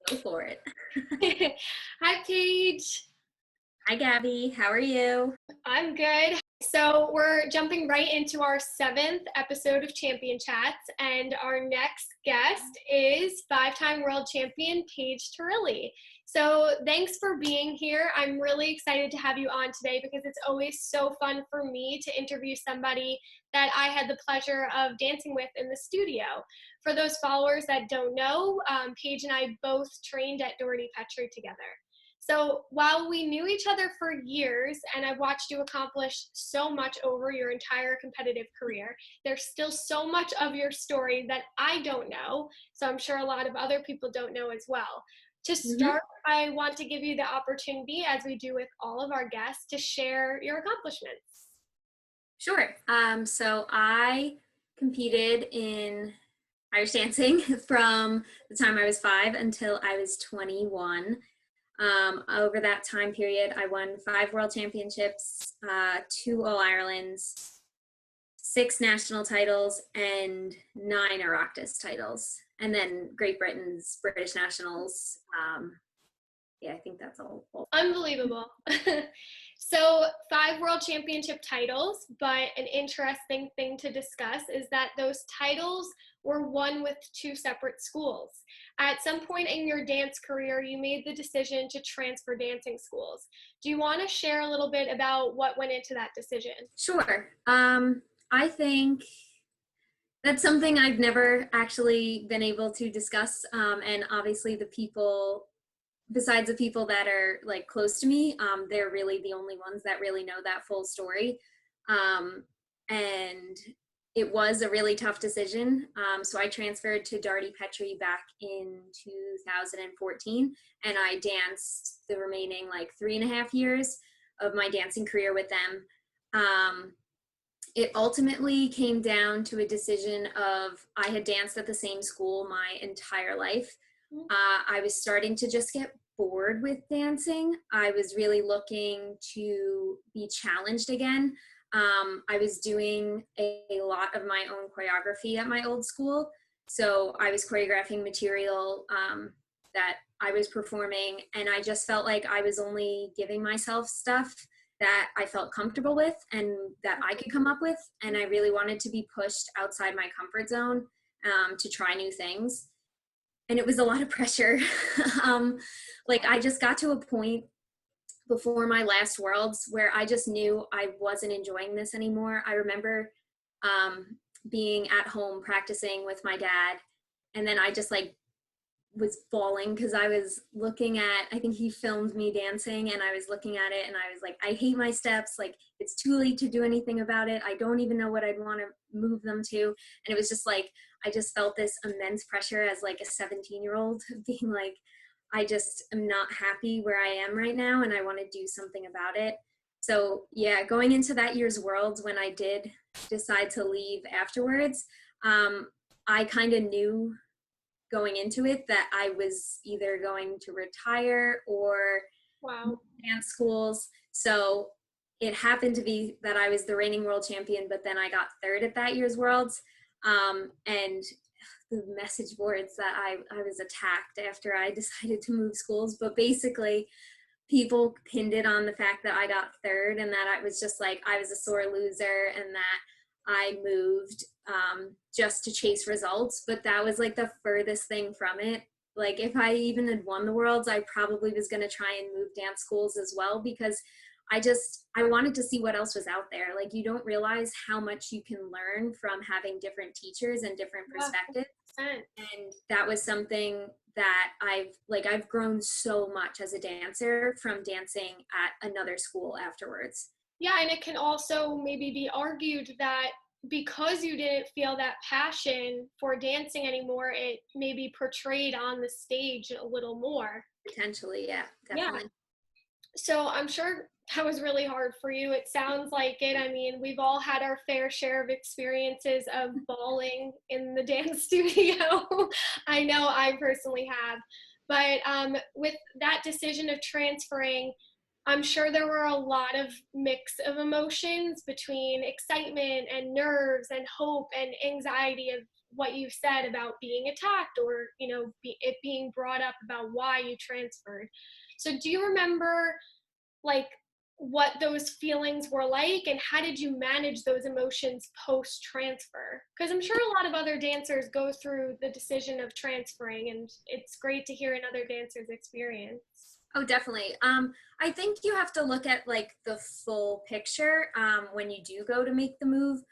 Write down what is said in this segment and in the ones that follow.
Go for it. Hi, Paige. Hi, Gabby. How are you? I'm good. So, we're jumping right into our seventh episode of Champion Chats, and our next guest is five-time world champion Paige Turilli. So, thanks for being here. I'm really excited to have you on today because it's always so fun for me to interview somebody that I had the pleasure of dancing with in the studio. For those followers that don't know, Paige and I both trained at Doherty Petri together. So while we knew each other for years and I've watched you accomplish so much over your entire competitive career, there's still so much of your story that I don't know. So I'm sure a lot of other people don't know as well. To hmm start, I want to give you the opportunity, as we do with all of our guests, to share your accomplishments. Sure. So I competed in Irish dancing from the time I was 5 until I was 21. Over that time period, I won 5 world championships, 2 All Irelands, 6 national titles, and 9 Oireachtas titles, and then Great Britain's British nationals. Yeah, I think that's all. Unbelievable. So 5 world championship titles, but an interesting thing to discuss is that those titles were won with 2 separate schools. At some point in your dance career, you made the decision to transfer dancing schools. Do you want to share a little bit about what went into that decision? Sure. I think that's something I've never actually been able to discuss. And obviously, the people, besides the people that are like close to me, they're really the only ones that really know that full story. And it was a really tough decision. So I transferred to Doherty Petri back in 2014, and I danced the remaining like 3.5 years of my dancing career with them. It ultimately came down to a decision of I had danced at the same school my entire life. I was starting to just get bored with dancing. I was really looking to be challenged again. I was doing a lot of my own choreography at my old school. So I was choreographing material that I was performing, and I just felt like I was only giving myself stuff that I felt comfortable with and that I could come up with. And I really wanted to be pushed outside my comfort zone to try new things. And it was a lot of pressure. Like I just got to a point before my last worlds where I just knew I wasn't enjoying this anymore. I remember being at home practicing with my dad, and then I just like was bawling because I was looking at, I think he filmed me dancing, and I was looking at it and I was like, I hate my steps. Like, it's too late to do anything about it. I don't even know what I'd want to move them to. And it was just like, I just felt this immense pressure as like a 17-year-old being like, I just am not happy where I am right now and I want to do something about it. So yeah, going into that year's Worlds, when I did decide to leave afterwards, I kind of knew going into it that I was either going to retire or Wow. dance schools. So it happened to be that I was the reigning world champion, but then I got third at that year's Worlds. And the message boards that I was attacked after I decided to move schools. But basically, people pinned it on the fact that I got third and that I was just like, I was a sore loser and that I moved just to chase results. But that was like the furthest thing from it. Like if I even had won the Worlds, I probably was going to try and move dance schools as well, because I wanted to see what else was out there. Like, you don't realize how much you can learn from having different teachers and different perspectives. 100%. And that was something that I've grown so much as a dancer from dancing at another school afterwards. Yeah, and it can also maybe be argued that because you didn't feel that passion for dancing anymore, it may be portrayed on the stage a little more. Potentially, yeah, Yeah. definitely. So I'm sure that was really hard for you. It sounds like it. I mean, we've all had our fair share of experiences of bawling in the dance studio. I know I personally have. But with that decision of transferring, I'm sure there were a lot of mix of emotions between excitement and nerves and hope and anxiety of what you said about being attacked, or, you know, it being brought up about why you transferred. So do you remember, like, what those feelings were like, and how did you manage those emotions post transfer? Because I'm sure a lot of other dancers go through the decision of transferring, and it's great to hear another dancer's experience. Oh, definitely. I think you have to look at like the full picture when you do go to make the move.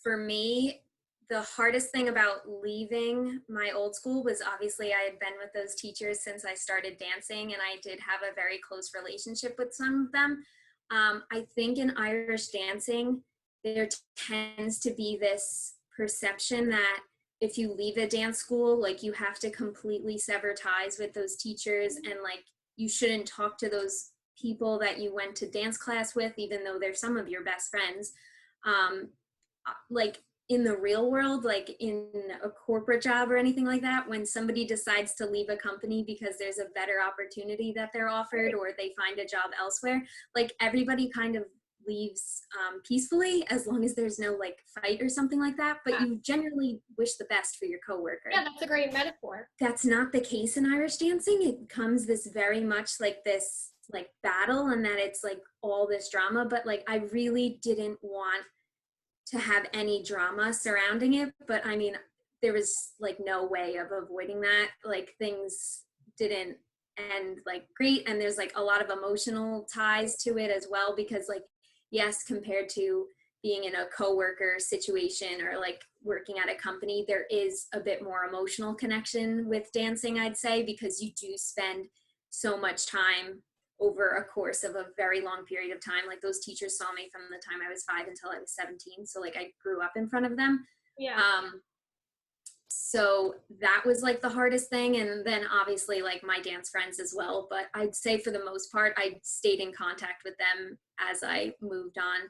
For me, the hardest thing about leaving my old school was obviously I had been with those teachers since I started dancing, and I did have a very close relationship with some of them. I think in Irish dancing, there tends to be this perception that if you leave a dance school, like you have to completely sever ties with those teachers, and like you shouldn't talk to those people that you went to dance class with, even though they're some of your best friends. Like in the real world, like in a corporate job or anything like that, when somebody decides to leave a company because there's a better opportunity that they're offered, or they find a job elsewhere, like everybody kind of leaves peacefully, as long as there's no like fight or something like that. But you generally wish the best for your coworker. Yeah, that's a great metaphor. That's not the case in Irish dancing. It becomes this very much like this like battle, and that it's like all this drama. But like I really didn't want to have any drama surrounding it. But I mean, there was like no way of avoiding that. Like things didn't end like great, and there's like a lot of emotional ties to it as well, because like, yes, compared to being in a coworker situation or like working at a company, there is a bit more emotional connection with dancing, I'd say, because you do spend so much time over a course of a very long period of time. Like those teachers saw me from the time I was 5 until I was 17. So like I grew up in front of them. Yeah. So that was like the hardest thing. And then obviously like my dance friends as well. But I'd say for the most part, I stayed in contact with them as I moved on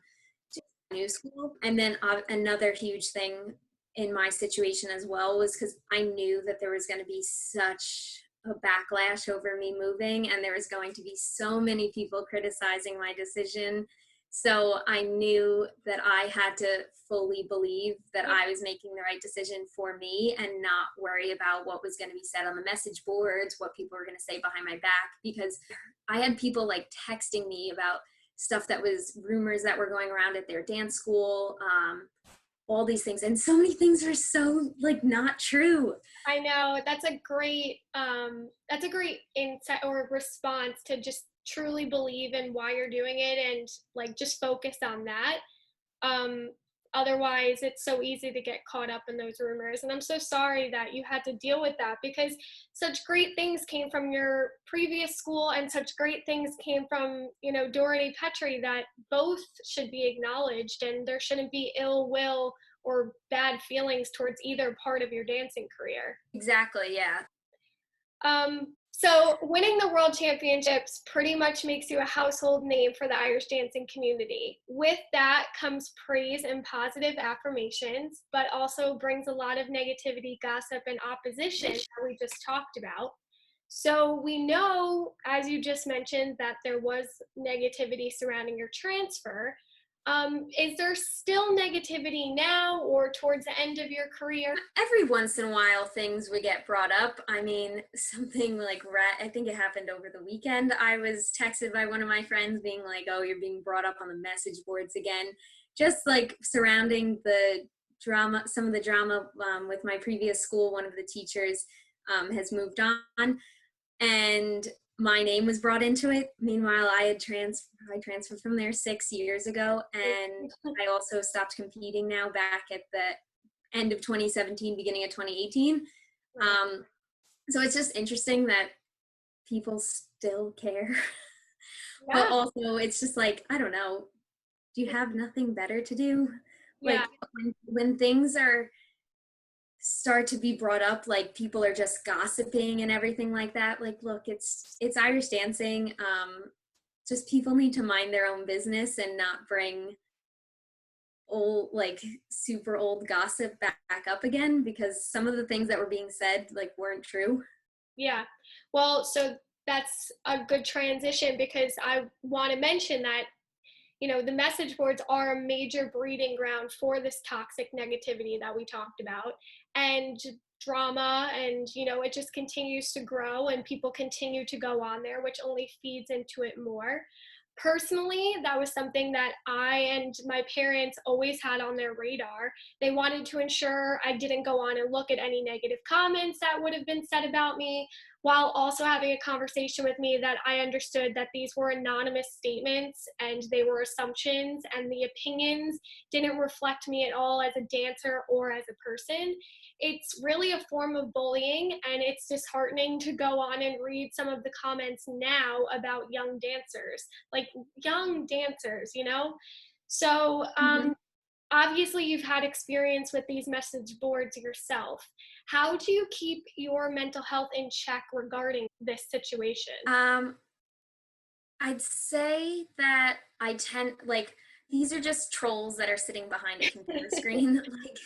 to new school. And then another huge thing in my situation as well was because I knew that there was going to be such a backlash over me moving, and there was going to be so many people criticizing my decision. So I knew that I had to fully believe that I was making the right decision for me, and not worry about what was going to be said on the message boards, what people were going to say behind my back, because I had people like texting me about stuff that was rumors that were going around at their dance school, all these things, and so many things are so like not true. I know, that's a great insight or response, to just truly believe in why you're doing it, and like just focus on that. Otherwise it's so easy to get caught up in those rumors, and I'm so sorry that you had to deal with that, because such great things came from your previous school, and such great things came from, you know, Doherty Petri, that both should be acknowledged, and there shouldn't be ill will or bad feelings towards either part of your dancing career. Exactly, yeah. So winning the world championships pretty much makes you a household name for the Irish dancing community. With that comes praise and positive affirmations, but also brings a lot of negativity, gossip, and opposition that we just talked about. So we know, as you just mentioned, that there was negativity surrounding your transfer. Is there still negativity now, or towards the end of your career? Every once in a while things would get brought up. I mean, something like, I think it happened over the weekend. I was texted by one of my friends being like, oh, you're being brought up on the message boards again. Just like surrounding the drama, some of the drama with my previous school. One of the teachers has moved on, and my name was brought into it. Meanwhile, I transferred from there 6 years ago, and I also stopped competing now back at the end of 2017, beginning of 2018. So it's just interesting that people still care. Yeah. But also it's just like, I don't know, do you have nothing better to do? Yeah. Like when things start to be brought up, like people are just gossiping and everything like that, like, look, it's Irish dancing. Just people need to mind their own business and not bring old, like super old gossip back up again, because some of the things that were being said like weren't true. Yeah. Well, so that's a good transition, because I want to mention that the message boards are a major breeding ground for this toxic negativity that we talked about, and drama, and it just continues to grow and people continue to go on there, which only feeds into it more. Personally, that was something that I and my parents always had on their radar. They wanted to ensure I didn't go on and look at any negative comments that would have been said about me, while also having a conversation with me that I understood that these were anonymous statements and they were assumptions, and the opinions didn't reflect me at all as a dancer or as a person. It's really a form of bullying, and it's disheartening to go on and read some of the comments now about young dancers, like young dancers. So Mhm. obviously you've had experience with these message boards yourself. How do you keep your mental health in check regarding this situation? Um, I'd say that I tend like these are just trolls that are sitting behind a computer screen. Like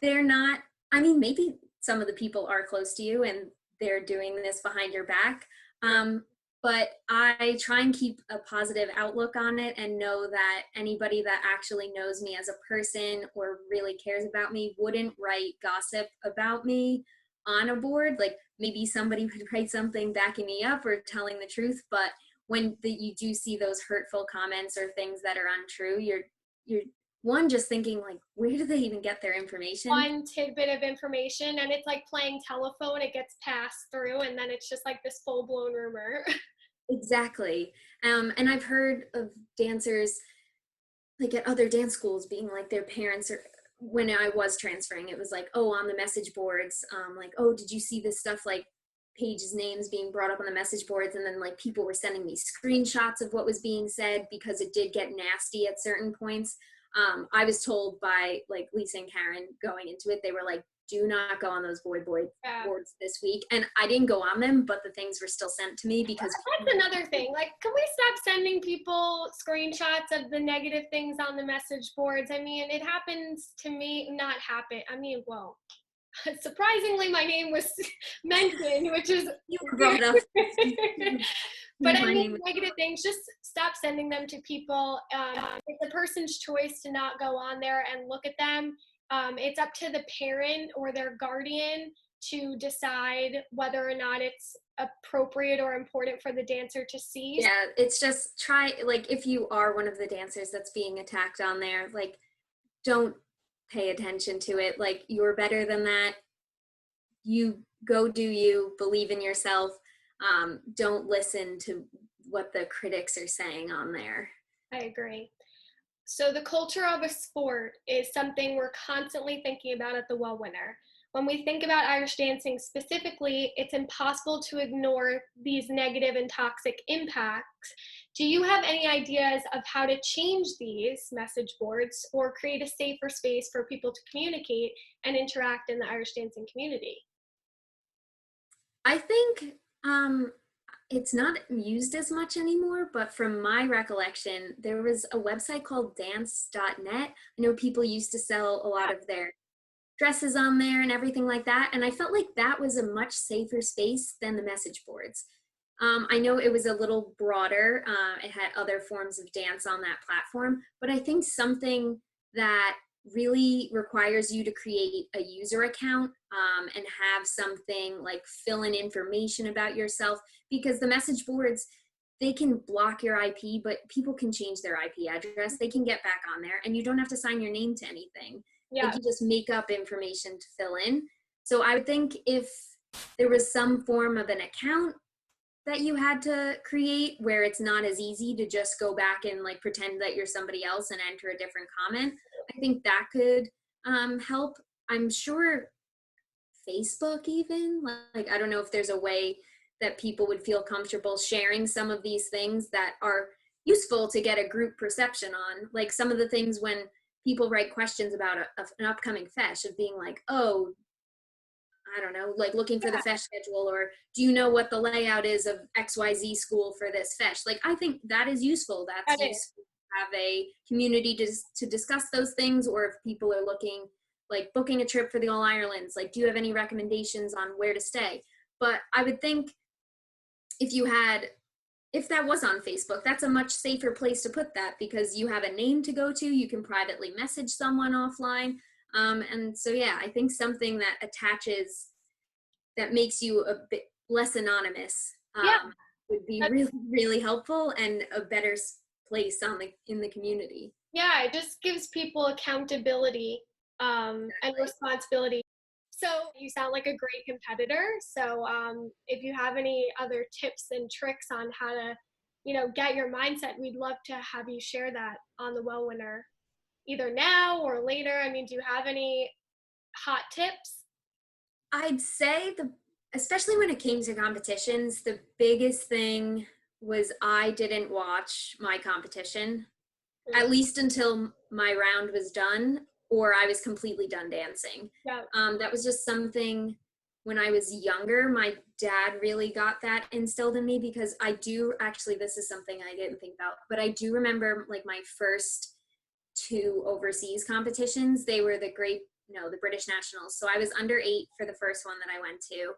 they're not, I mean, maybe some of the people are close to you and they're doing this behind your back. Right. Um, but I try and keep a positive outlook on it and know that anybody that actually knows me as a person or really cares about me wouldn't write gossip about me on a board. Like maybe somebody would write something backing me up or telling the truth, but you do see those hurtful comments or things that are untrue, you're one just thinking like, where do they even get their information? One tidbit of information, and it's like playing telephone, it gets passed through and then it's just like this full-blown rumor. Exactly. And I've heard of dancers like at other dance schools being like their parents are, when I was transferring, it was like, oh, on the message boards, like, oh, did you see this stuff, like Paige's names being brought up on the message boards, and then like people were sending me screenshots of what was being said because it did get nasty at certain points. I was told by like Lisa and Karen going into it, they were like, do not go on those Yeah. boards this week. And I didn't go on them, but the things were still sent to me because That's another thing. Like, can we stop sending people screenshots of the negative things on the message boards? I mean, it happens to me, not happen. I mean, well, surprisingly, my name was mentioned, which is you were weird. brought up. But I My mean, name. negative things, just stop sending them to people. It's a person's choice to not go on there and look at them. It's up to the parent or their guardian to decide whether or not it's appropriate or important for the dancer to see. Yeah, it's just try, like, if you are one of the dancers that's being attacked on there, like, don't pay attention to it. Like, you're better than that. You go do you, believe in yourself. Don't listen to what the critics are saying on there. I agree. So the culture of a sport is something we're constantly thinking about at the Well Winner. When we think about Irish dancing specifically, it's impossible to ignore these negative and toxic impacts. Do you have any ideas of how to change these message boards or create a safer space for people to communicate and interact in the Irish dancing community? I think it's not used as much anymore, but from my recollection, there was a website called dance.net. I know people used to sell a lot of their dresses on there and everything like that. And I felt like that was a much safer space than the message boards. I know it was a little broader. It had other forms of dance on that platform, but I think something that really requires you to create a user account and have something like fill in information about yourself, because the message boards, they can block your IP, but people can change their IP address. They can get back on there and you don't have to sign your name to anything. Like Yeah, you just make up information to fill in. So I would think if there was some form of an account that you had to create where it's not as easy to just go back and like pretend that you're somebody else and enter a different comment, I think that could help. I'm sure Facebook even, like, I don't know if there's a way that people would feel comfortable sharing some of these things that are useful to get a group perception on. Like some of the things when people write questions about an upcoming fesh of being like, oh, I don't know, like looking for the fesh schedule, or do you know what the layout is of XYZ school for this fesh? Like, I think that is useful. That's that is. useful to have a community to discuss those things, or if people are looking, like booking a trip for the All Irelands, like, do you have any recommendations on where to stay? But I would think if you had if that was on Facebook, that's a much safer place to put that because you have a name to go to. You can privately message someone offline. And so, yeah, I think something that attaches, that makes you a bit less anonymous, Yeah, would be that's, really, really helpful and a better place in the community. yeah, it just gives people accountability and Exactly. responsibility. So you sound like a great competitor. So if you have any other tips and tricks on how to, get your mindset, we'd love to have you share that on the Well Winner, either now or later. I mean, do you have any hot tips? I'd say especially when it came to competitions, the biggest thing was I didn't watch my competition, Mm, at least until my round was done or I was completely done dancing. yeah. That was just something when I was younger. My dad really got that instilled in me because I do actually, this is something I didn't think about, but I do remember like my first two overseas competitions. They were the British Nationals. So I was under 8 for the first one that I went to.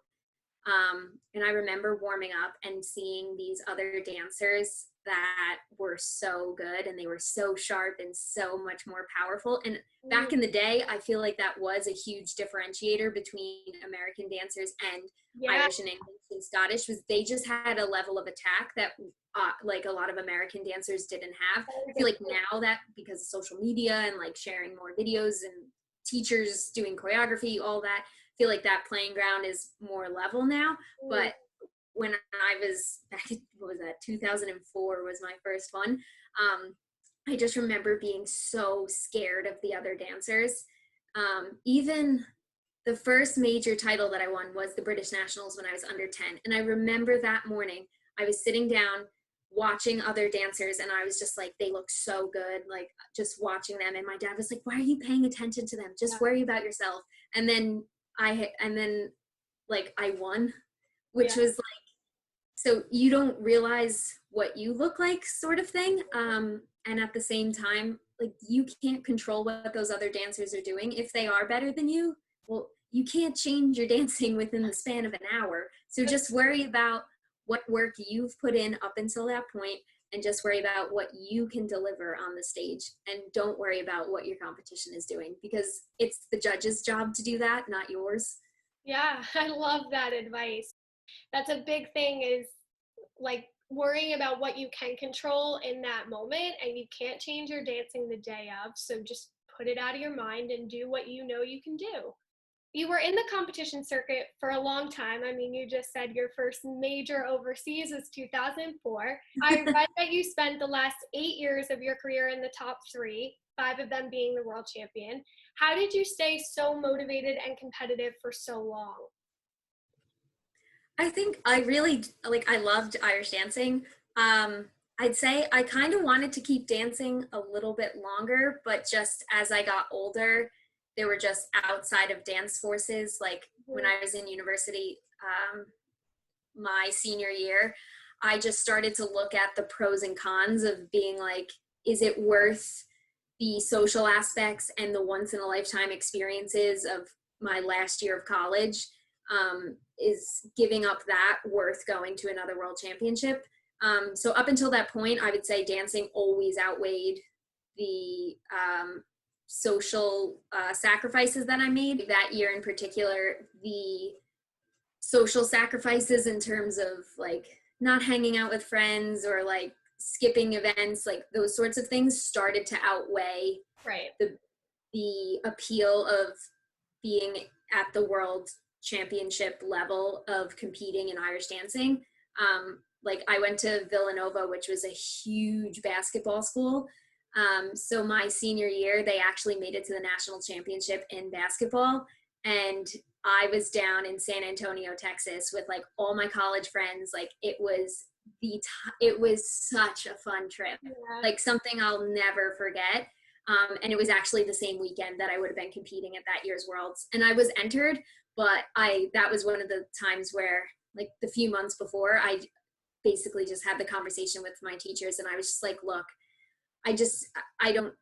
And I remember warming up and seeing these other dancers that were so good and they were so sharp and so much more powerful. And Mm, back in the day, I feel like that was a huge differentiator between American dancers and yeah. Irish and English and Scottish, was they just had a level of attack that like a lot of American dancers didn't have. I feel like now that because of social media and like sharing more videos and teachers doing choreography, all that, feel like that playing ground is more level now. Mm, But when I was back in, what was that, 2004 was my first one. I just remember being so scared of the other dancers. Even the first major title that I won was the British Nationals when I was under 10. And I remember that morning, I was sitting down watching other dancers and I was just like, they look so good, like just watching them. And my dad was like, why are you paying attention to them? yeah. Just worry about yourself. And then and then like I won, Yeah. which was like, so you don't realize what you look like sort of thing. And at the same time, like you can't control what those other dancers are doing. If they are better than you, well, you can't change your dancing within the span of an hour. So just worry about what work you've put in up until that point and just worry about what you can deliver on the stage, and don't worry about what your competition is doing because it's the judge's job to do that, not yours. Yeah, I love that advice. That's a big thing is like worrying about what you can control in that moment, and you can't change your dancing the day of. So just put it out of your mind and do what you know you can do. You were in the competition circuit for a long time. I mean, you just said your first major overseas was 2004. I read that you spent the last 8 years of your career in the top three, 5 of them being the world champion. How did you stay so motivated and competitive for so long? I think I really like, I loved Irish dancing. I'd say I kind of wanted to keep dancing a little bit longer, but just as I got older, there were just outside of dance forces. Like when I was in university, my senior year, I just started to look at the pros and cons of being like, is it worth the social aspects and the once in a lifetime experiences of my last year of college? Is giving up that worth going to another world championship? So up until that point, I would say dancing always outweighed the social sacrifices that I made. That year in particular, the social sacrifices in terms of like not hanging out with friends or like skipping events, like those sorts of things started to outweigh Right. the appeal of being at the world championship level of competing in Irish dancing. Like I went to Villanova, which was a huge basketball school. So my senior year, they actually made it to the national championship in basketball. And I was down in San Antonio, Texas with like all my college friends. Like it was such a fun trip, Yeah. like something I'll never forget. And it was actually the same weekend that I would have been competing at that year's Worlds. And I was entered, but that was one of the times where like the few months before, I basically just had the conversation with my teachers and I was just like, look, I don't,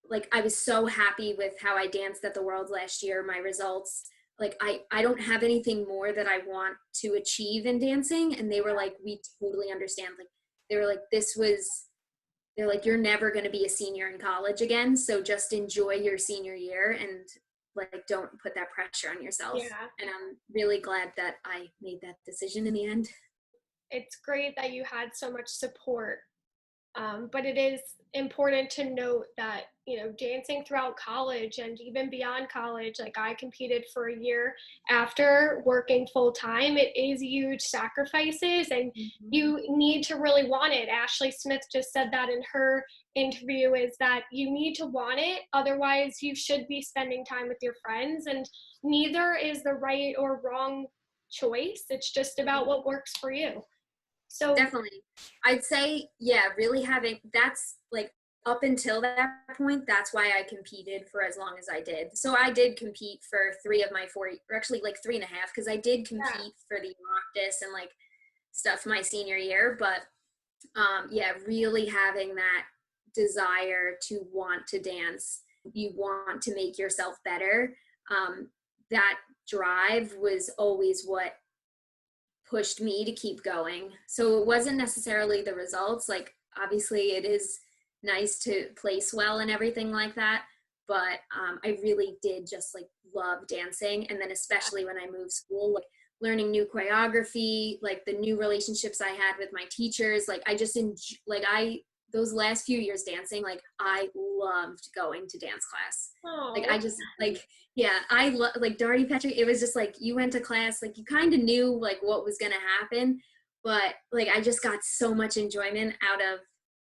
like, I was so happy with how I danced at the Worlds last year, my results. Like, I don't have anything more that I want to achieve in dancing. And they were like, we totally understand. Like, they were like, they're like, you're never going to be a senior in college again. So just enjoy your senior year and like, don't put that pressure on yourself. Yeah. And I'm really glad that I made that decision in the end. It's great that you had so much support. But it is important to note that, dancing throughout college and even beyond college, like I competed for a year after working full time, it is huge sacrifices and you need to really want it. Ashley Smith just said that in her interview, is that you need to want it. Otherwise, you should be spending time with your friends, and neither is the right or wrong choice. It's just about what works for you. So Definitely. I'd say, yeah, really having, that's like up until that point, that's why I competed for as long as I did. So I did compete for 3 of my 4, or actually like 3.5, because I did compete for the Noctis and like stuff my senior year. But yeah, really having that desire to want to dance, you want to make yourself better. That drive was always what pushed me to keep going. So it wasn't necessarily the results. Like, obviously it is nice to place well and everything like that, but I really did just like love dancing. And then especially when I moved school, like learning new choreography, like the new relationships I had with my teachers, like I just those last few years dancing, like I loved going to dance class. Aww. Like I just like, yeah, I love like Doherty Petri. It was just like you went to class, like you kind of knew like what was gonna happen, but like I just got so much enjoyment out of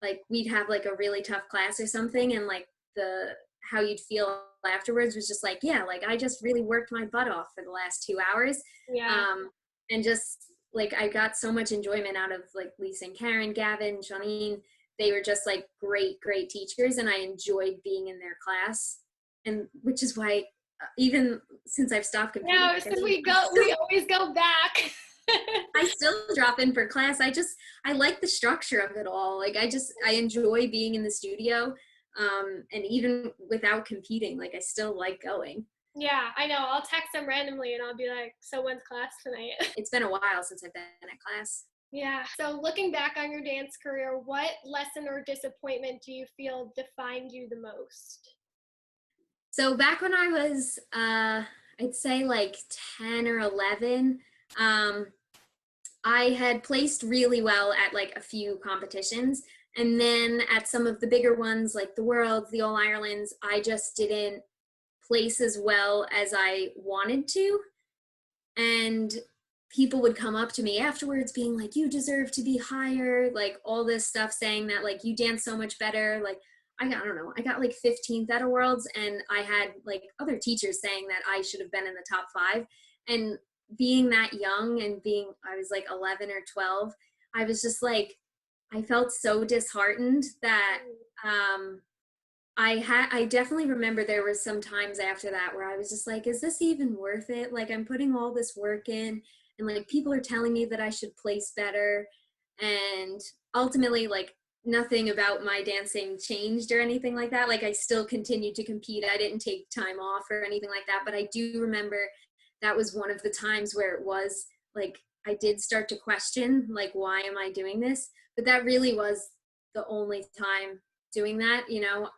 like we'd have like a really tough class or something, and like the how you'd feel afterwards was just like, yeah, like I just really worked my butt off for the last 2 hours. Yeah. And just like I got so much enjoyment out of like Lisa and Karen, Gavin, Janine. They were just like great teachers, and I enjoyed being in their class. And which is why even since I've stopped competing, Yeah, so we always go back. I still drop in for class. I like the structure of it all. Like I enjoy being in the studio. And even without competing, like I still like going. Yeah, I know. I'll text them randomly and I'll be like, so when's class tonight? It's been a while since I've been at class. Yeah. So looking back on your dance career, what lesson or disappointment do you feel defined you the most? So back when I was, I'd say like 10 or 11, I had placed really well at like a few competitions. And then at some of the bigger ones, like the Worlds, the All Irelands, I just didn't place as well as I wanted to. And people would come up to me afterwards being like, you deserve to be higher, like all this stuff saying that like you dance so much better. Like I don't know, I got like 15th at a Worlds, and I had like other teachers saying that I should have been in the top 5. And being that young and I was like 11 or 12, I was just like, I felt so disheartened that I definitely remember there were some times after that where I was just like, is this even worth it? Like I'm putting all this work in, and like people are telling me that I should place better. And ultimately, like nothing about my dancing changed or anything like that. Like I still continued to compete. I didn't take time off or anything like that. But I do remember that was one of the times where it was like, I did start to question, like, why am I doing this? But that really was the only time doing that.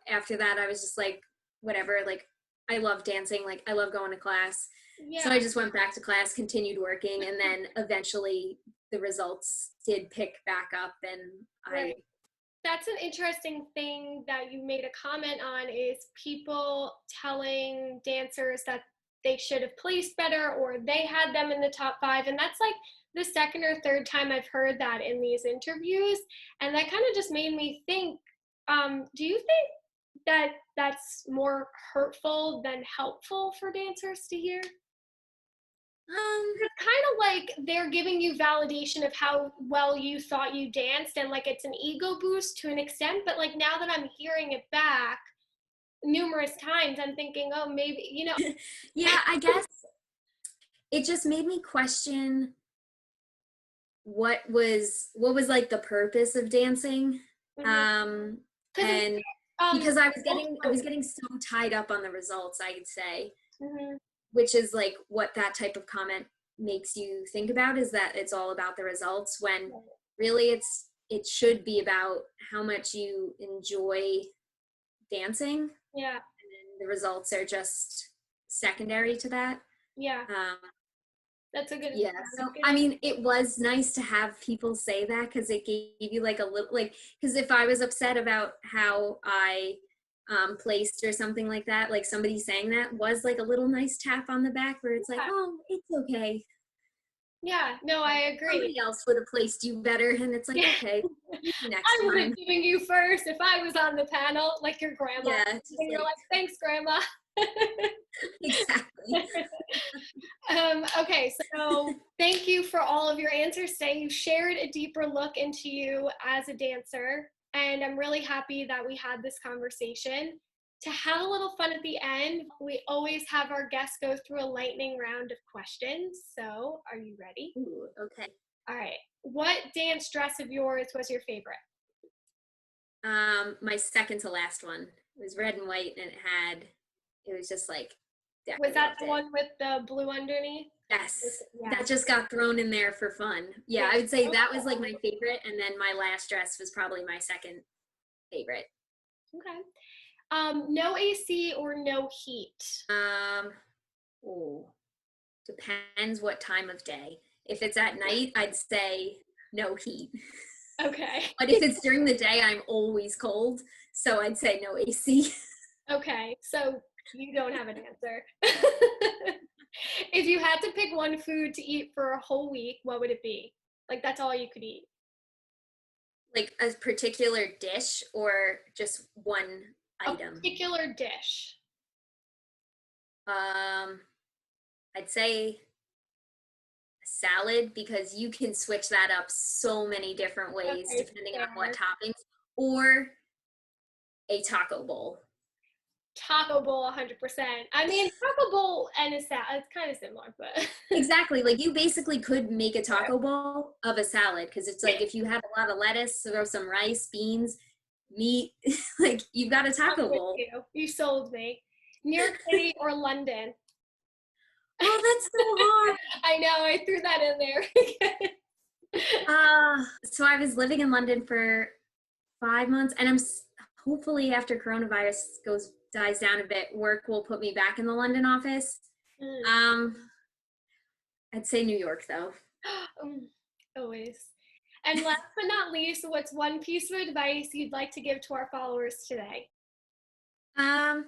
After that, I was just like, whatever, like I love dancing, like I love going to class. Yeah. So I just went back to class, continued working, and then eventually the results did pick back up. And Right. That's an interesting thing that you made a comment on, is people telling dancers that they should have placed better or they had them in the top 5. And that's like the second or third time I've heard that in these interviews. And that kind of just made me think, do you think that that's more hurtful than helpful for dancers to hear? It's kind of like they're giving you validation of how well you thought you danced, and like it's an ego boost to an extent, but like now that I'm hearing it back numerous times, I'm thinking, oh, maybe, Yeah, I guess it just made me question what was like the purpose of dancing. And because I was getting so tied up on the results, I could say. Which is like what that type of comment makes you think about, is that it's all about the results, when really it's it should be about how much you enjoy dancing. Yeah. And then the results are just secondary to that. Yeah. Um, That's a good. yeah. So, I mean, it was nice to have people say that because it gave you like a little, like, because if I was upset about how I placed or something like that, like somebody saying that was like a little nice tap on the back where it's like, oh, it's okay. Yeah, no, I agree. Somebody else would have placed you better, and it's like, okay, next I would time. have given you first if I was on the panel, like your grandma. Yeah, And you're like, thanks, grandma. exactly. Okay, so thank you for all of your answers today. You shared a deeper look into you as a dancer, and I'm really happy that we had this conversation. To have a little fun at the end, we always have our guests go through a lightning round of questions. So, are you ready? Ooh, okay. All right. What dance dress of yours was your favorite? My second to last one. It was red and white, and it was just like, Was that the one with the blue underneath? Yes, Yeah. that just got thrown in there for fun. Yeah, I would say that was like my favorite, and then my last dress was probably my second favorite. Okay. No AC or no heat? Oh, depends what time of day. If it's at night, I'd say no heat. Okay. But if it's during the day, I'm always cold, so I'd say no AC. Okay, so you don't have an answer. If you had to pick one food to eat for a whole week, what would it be? Like that's all you could eat. Like a particular dish or just one A item? particular dish. I'd say salad because you can switch that up so many different ways Okay, depending fair. on what toppings, or a taco bowl. Taco bowl, 100%. I mean, taco bowl and a salad, it's kind of similar, but. Exactly. Like you basically could make a taco bowl of a salad because it's like if you have a lot of lettuce, throw some rice, beans, meat, like you've got a taco bowl. You sold me. New York City or London? Oh, that's so hard. I know, I threw that in there. So I was living in London for 5 months, and I'm hopefully after coronavirus dies down a bit, work will put me back in the London office. I'd say New York though. Always. And last but not least, what's one piece of advice you'd like to give to our followers today? I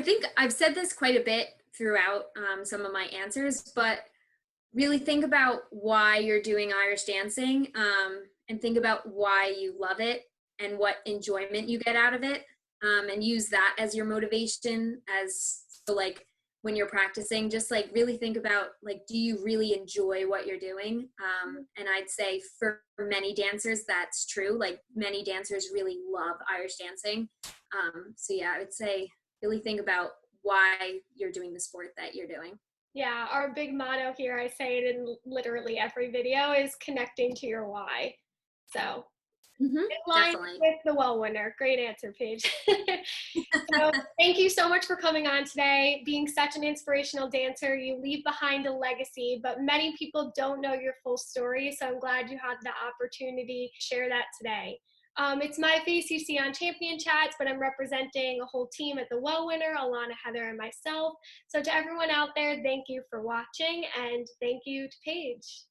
think I've said this quite a bit throughout some of my answers, but really think about why you're doing Irish dancing, and think about why you love it and what enjoyment you get out of it, and use that as your motivation. So like when you're practicing, just like really think about like, do you really enjoy what you're doing? And I'd say for many dancers that's true. Like many dancers really love Irish dancing. So yeah, I would say really think about why you're doing the sport that you're doing. Yeah, our big motto here, I say it in literally every video, is connecting to your why. So it lines with the well winner. Great answer, Paige. So thank you so much for coming on today. Being such an inspirational dancer, you leave behind a legacy, but many people don't know your full story. So I'm glad you had the opportunity to share that today. It's my face you see on Champion Chats, but I'm representing a whole team at the Well Winner, Alana, Heather, and myself. So to everyone out there, thank you for watching, and thank you to Paige.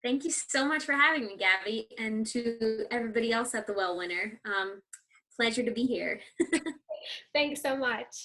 Thank you so much for having me, Gabby, and to everybody else at the Well Winner. Pleasure to be here. Thanks so much.